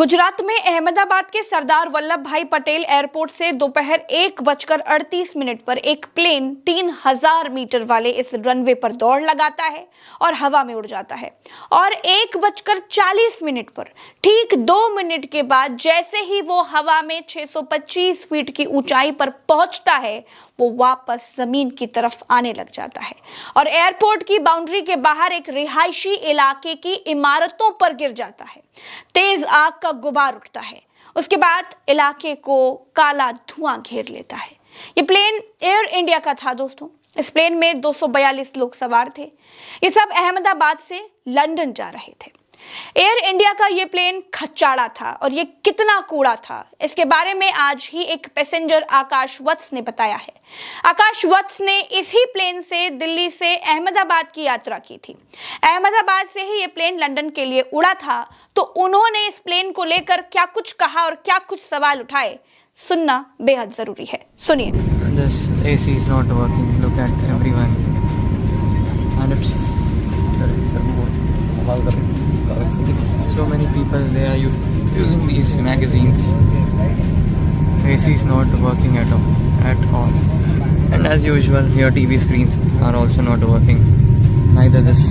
गुजरात में अहमदाबाद के सरदार वल्लभ भाई पटेल एयरपोर्ट से दोपहर 1:38 पर एक प्लेन 3000 मीटर वाले इस रनवे पर दौड़ लगाता है और हवा में उड़ जाता है। और 1:40 पर ठीक 2 मिनट के बाद जैसे ही वो हवा में 625 फीट की ऊंचाई पर पहुंचता है, वो वापस जमीन की तरफ आने लग जाता है और एयरपोर्ट की बाउंड्री के बाहर एक रिहायशी इलाके की इमारतों पर गिर जाता है। तेज आग का गुबार उठता है। उसके बाद इलाके को काला धुआं घेर लेता है। ये प्लेन एयर इंडिया का था दोस्तों। इस प्लेन में 242 लोग सवार थे। ये सब अहमदाबाद से लंदन जा रहे थे। एयर इंडिया का ये प्लेन खच्चाड़ा था और ये कितना कूड़ा था, इसके बारे में आज ही एक पैसेंजर आकाश वत्स ने बताया है। आकाश वत्स ने इसी प्लेन से दिल्ली से अहमदाबाद की यात्रा की थी। अहमदाबाद से ही ये प्लेन लंदन के लिए उड़ा था, तो उन्होंने इस प्लेन को लेकर क्या कुछ कहा और क्या कुछ सवाल उठाए, सुनना बेहद जरूरी है। सुनिए। This AC is not working. Look at everyone, and it's so many people they are using these magazines. AC is not working at all. And as usual, your TV screens are also not working. Neither this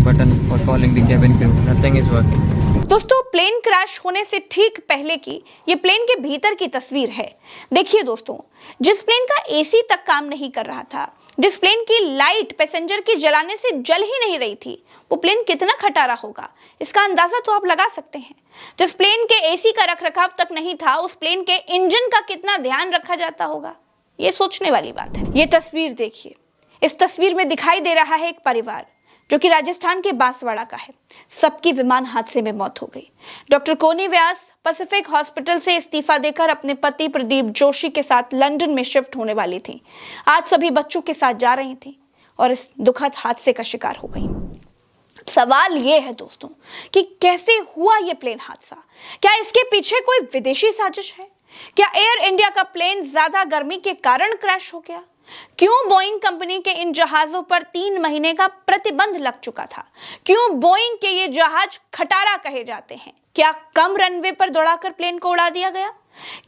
button for calling the cabin crew. Nothing is working. दोस्तों, plane crash होने से ठीक पहले की ये plane के भीतर की तस्वीर है। देखिए दोस्तों, जिस प्लेन का एसी तक काम नहीं कर रहा था, जिस प्लेन की लाइट पैसेंजर की जलाने से जल ही नहीं रही थी, वो प्लेन कितना खटारा होगा, इसका अंदाजा तो आप लगा सकते हैं। जिस प्लेन के एसी का रखरखाव तक नहीं था, उस प्लेन के इंजन का कितना ध्यान रखा जाता होगा, ये सोचने वाली बात है। ये तस्वीर देखिए। इस तस्वीर में दिखाई दे रहा है एक परिवार जो कि राजस्थान के बांसवाड़ा का है। सबकी विमान हादसे में मौत हो गई। डॉक्टर कोनी व्यास पैसिफिक हॉस्पिटल से इस्तीफा देकर अपने पति प्रदीप जोशी के साथ लंदन में शिफ्ट होने वाली थी। आज सभी बच्चों के साथ जा रही थी और इस दुखद हादसे का शिकार हो गई। सवाल ये है दोस्तों कि कैसे हुआ ये प्लेन हादसा? क्या इसके पीछे कोई विदेशी साजिश है? क्या एयर इंडिया का प्लेन ज्यादा गर्मी के कारण क्रैश हो गया? क्यों बोइंग कंपनी के इन जहाजों पर 3 महीने का प्रतिबंध लग चुका था? क्यों बोइंग के ये जहाज खटारा कहे जाते हैं? क्या कम रनवे पर दौड़ाकर प्लेन को उड़ा दिया गया?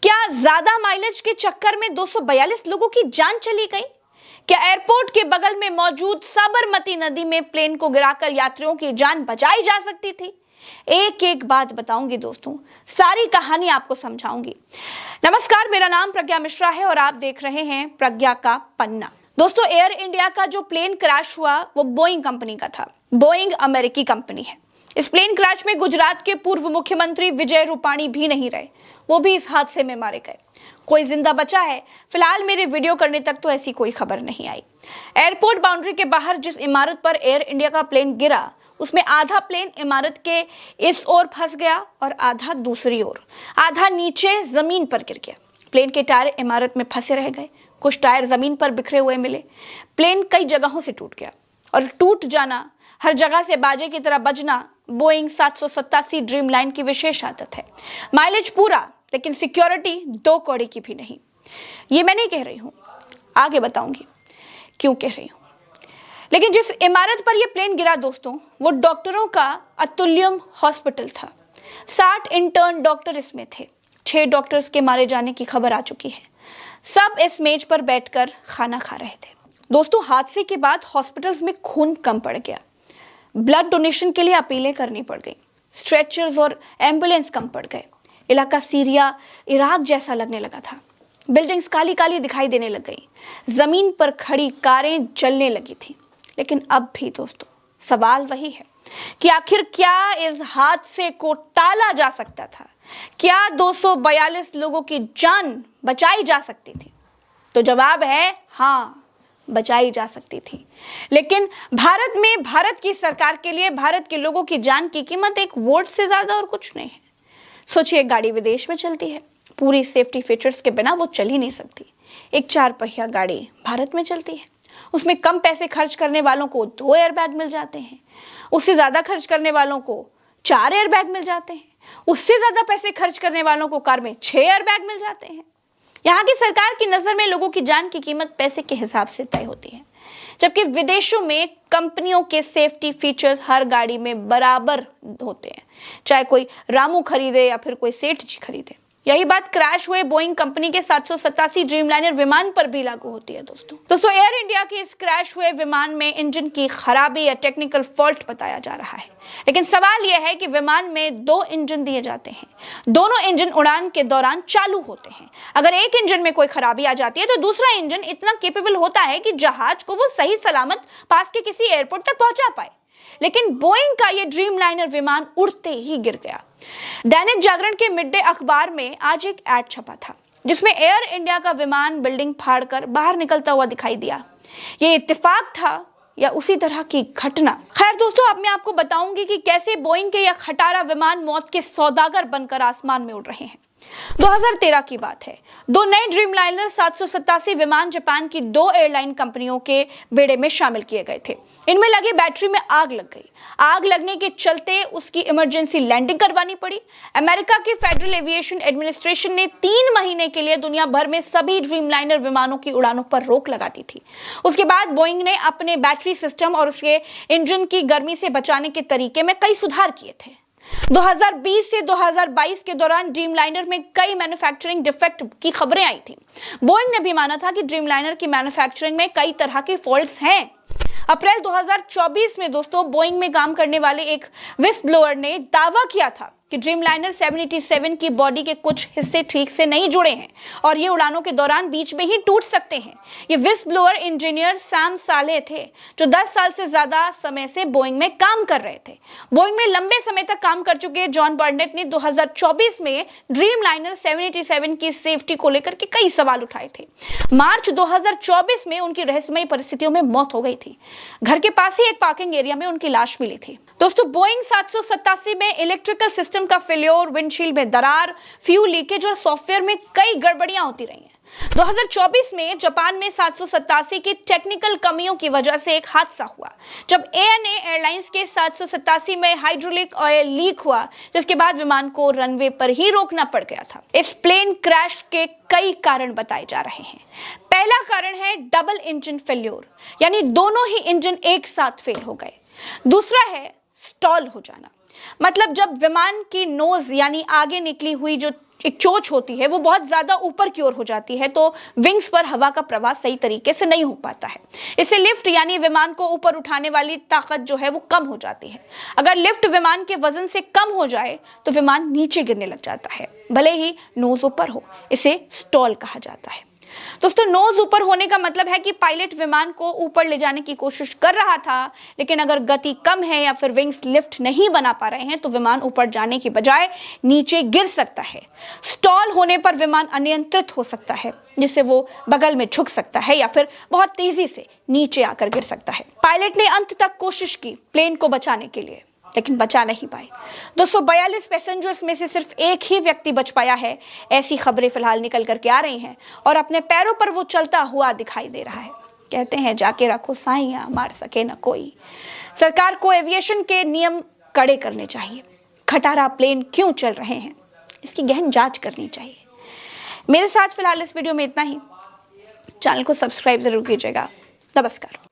क्या ज्यादा माइलेज के चक्कर में 242 लोगों की जान चली गई? क्या एयरपोर्ट के बगल में मौजूद साबरमती नदी में प्लेन को गिराकर यात्रियों की जान बचाई जा सकती थी? एक एक बात बताऊंगी दोस्तों, सारी कहानी आपको समझाऊंगी। नमस्कार, मेरा नाम प्रज्ञा मिश्रा है और आप देख रहे हैं प्रज्ञा का पन्ना। दोस्तों, एयर इंडिया का जो प्लेन क्रैश हुआ वो बोइंग कंपनी का था। बोइंग अमेरिकी कंपनी है। इस प्लेन क्रैश में गुजरात के पूर्व मुख्यमंत्री विजय रूपाणी भी नहीं रहे, वो भी इस हादसे में मारे गए। कोई जिंदा बचा है? फिलहाल मेरे वीडियो करने तक तो ऐसी कोई खबर नहीं आई। एयरपोर्ट बाउंड्री के बाहर जिस इमारत पर एयर इंडिया का प्लेन गिरा, उसमें आधा प्लेन इमारत के इस ओर फंस गया और आधा दूसरी ओर, आधा नीचे जमीन पर गिर गया। प्लेन के टायर इमारत में फंसे रह गए, कुछ टायर जमीन पर बिखरे हुए मिले। प्लेन कई जगहों से टूट गया और टूट जाना, हर जगह से बाजे की तरह बजना बोइंग 787 ड्रीम लाइन की विशेष आदत है। माइलेज पूरा, लेकिन सिक्योरिटी 2 कौड़ी की भी नहीं। ये मैं नहीं कह रही हूं, आगे बताऊंगी क्यों कह रही हूं। लेकिन जिस इमारत पर यह प्लेन गिरा दोस्तों, वो डॉक्टरों का अतुल्यम हॉस्पिटल था। 60 इंटर्न डॉक्टर इसमें थे। 6 डॉक्टर्स के मारे जाने की खबर आ चुकी है। सब इस मेज पर बैठकर खाना खा रहे थे। दोस्तों, हादसे के बाद हॉस्पिटल्स में खून कम पड़ गया। ब्लड डोनेशन के लिए अपीलें करनी पड़ गई। स्ट्रेचर्स और एम्बुलेंस कम पड़ गए। इलाका सीरिया, इराक जैसा लगने लगा था। बिल्डिंग्स काली काली दिखाई देने लग गई। जमीन पर खड़ी कारें जलने लगी थी। लेकिन अब भी दोस्तों सवाल वही है कि आखिर क्या इस हादसे को टाला जा सकता था? क्या 242 लोगों की जान बचाई जा सकती थी? तो जवाब है हाँ, बचाई जा सकती थी। लेकिन भारत में भारत की सरकार के लिए भारत के लोगों की जान की कीमत एक वोट से ज्यादा और कुछ नहीं है। सोचिए, एक गाड़ी विदेश में चलती है, पूरी सेफ्टी फीचर्स के बिना वो चल ही नहीं सकती। एक 4 पहिया गाड़ी भारत में चलती है, उसमें कम पैसे खर्च करने वालों को 2 एयरबैग मिल जाते हैं, उससे ज्यादा खर्च करने वालों को 4 एयरबैग मिल जाते हैं, उससे ज्यादा पैसे खर्च करने वालों को कार में 6 एयरबैग मिल जाते हैं। यहाँ की सरकार की नजर में लोगों की जान की कीमत पैसे के हिसाब से तय होती है। जबकि विदेशों में कंपनियों के सेफ्टी फीचर्स हर गाड़ी में बराबर होते हैं, चाहे कोई रामू खरीदे या फिर कोई सेठ जी खरीदे। यही बात क्रैश हुए बोइंग कंपनी के 787 ड्रीमलाइनर विमान पर भी लागू होती है। दोस्तों एयर इंडिया के इस क्रैश हुए विमान में इंजन की खराबी या टेक्निकल फॉल्ट बताया जा रहा है, लेकिन सवाल यह है कि विमान में 2 इंजन दिए जाते हैं, दोनों इंजन उड़ान के दौरान चालू होते हैं। अगर एक इंजन में कोई खराबी आ जाती है तो दूसरा इंजन इतना कैपेबल होता है कि जहाज को वो सही सलामत पास के किसी एयरपोर्ट तक पहुंचा पाए, लेकिन बोइंग का ये ड्रीमलाइनर विमान उड़ते ही गिर गया। दैनिक जागरण के मिड डे अखबार में आज एक ऐड छपा था जिसमें एयर इंडिया का विमान बिल्डिंग फाड़कर बाहर निकलता हुआ दिखाई दिया। ये इत्तेफाक था या उसी तरह की घटना? खैर दोस्तों, अब मैं आपको बताऊंगी कि कैसे बोइंग के यह खटारा विमान मौत के सौदागर बनकर आसमान में उड़ रहे हैं। 2013 की बात है। 2 नए ड्रीमलाइनर 787 विमान जापान की 2 एयरलाइन कंपनियों के बेड़े में शामिल किए गए थे। इनमें लगी बैटरी में आग लग गई। आग लगने के चलते उसकी इमरजेंसी लैंडिंग करवानी पड़ी। अमेरिका के फेडरल एविएशन एडमिनिस्ट्रेशन ने 3 महीने के लिए दुनिया भर में सभी ड्रीमलाइनर विमानों की उड़ानों पर रोक लगा दी थी। उसके बाद बोइंग ने अपने बैटरी सिस्टम और उसके इंजन की गर्मी से बचाने के तरीके में कई सुधार किए थे। 2020 से 2022 के दौरान ड्रीमलाइनर में कई मैन्युफैक्चरिंग डिफेक्ट की खबरें आई थी। बोइंग ने भी माना था कि ड्रीमलाइनर की मैन्युफैक्चरिंग में कई तरह के फॉल्ट्स हैं। अप्रैल 2024 में दोस्तों बोइंग में काम करने वाले एक विस्ल ब्लोअर ने दावा किया था कि ड्रीमलाइनर 787 की बॉडी के कुछ हिस्से ठीक से नहीं जुड़े हैं और ये उड़ानों के दौरान बीच में ही टूट सकते हैं। ये विस्ल ब्लोअर इंजीनियर सैम साले थे जो 10 साल से ज्यादा समय से बोइंग में काम कर रहे थे। बोइंग में लंबे समय तक काम कर चुके जॉन बर्नेट ने 2024 में ड्रीमलाइनर 787 की सेफ्टी को लेकर के कई सवाल उठाए थे। मार्च 2024 में उनकी रहस्यमयी परिस्थितियों में मौत हो गई थी। घर के पास ही एक पार्किंग एरिया में उनकी लाश मिली थी। दोस्तों बोइंग 787 में इलेक्ट्रिकल सिस्टम का फेल्योर, विंडशील्ड में दरार, फ्यूल लीकेज और सॉफ्टवेयर में कई गड़बड़ियां होती रही हैं। 2024 में जापान में 787 की टेक्निकल कमियों की वजह से एक हादसा हुआ जब ANA एयरलाइंस के 787 में हाइड्रोलिक ऑयल लीक हुआ, जिसके बाद विमान को रनवे पर ही रोकना पड़ गया था। इस प्लेन क्रैश के कई कारण बताए जा रहे हैं। पहला कारण है डबल इंजन फेल्योर, यानी दोनों ही इंजन एक साथ फेल हो गए। दूसरा है स्टॉल हो जाना, मतलब जब विमान की नोज यानी आगे निकली हुई जो एक चोंच होती है वो बहुत ज्यादा ऊपर की ओर हो जाती है तो विंग्स पर हवा का प्रवाह सही तरीके से नहीं हो पाता है। इससे लिफ्ट यानी विमान को ऊपर उठाने वाली ताकत जो है वो कम हो जाती है। अगर लिफ्ट विमान के वजन से कम हो जाए तो विमान नीचे गिरने लग जाता है, भले ही नोज ऊपर हो। इसे स्टॉल कहा जाता है। दोस्तों नोज ऊपर होने का मतलब है कि पायलट विमान को ऊपर ले जाने की कोशिश कर रहा था, लेकिन अगर गति कम है या फिर विंग्स लिफ्ट नहीं बना पा रहे हैं तो विमान ऊपर जाने की बजाय नीचे गिर सकता है। स्टॉल होने पर विमान अनियंत्रित हो सकता है, जिससे वो बगल में झुक सकता है या फिर बहुत तेजी से नीचे आकर गिर सकता है। पायलट ने अंत तक कोशिश की प्लेन को बचाने के लिए, लेकिन बचा नहीं पाए। 242 पैसेंजर्स में से सिर्फ एक ही व्यक्ति बच पाया है। ऐसी खबरें फिलहाल निकल करके आ रही हैं और अपने पैरों पर वो चलता हुआ दिखाई दे रहा है। कहते हैं जाके रखो साइयां, मार सके न कोई। सरकार को एविएशन के नियम कड़े करने चाहिए। खटारा प्लेन क्यों चल रहे हैं, इसकी गहन जांच करनी चाहिए। मेरे साथ फिलहाल इस वीडियो में इतना ही। चैनल को सब्सक्राइब जरूर कीजिएगा। नमस्कार।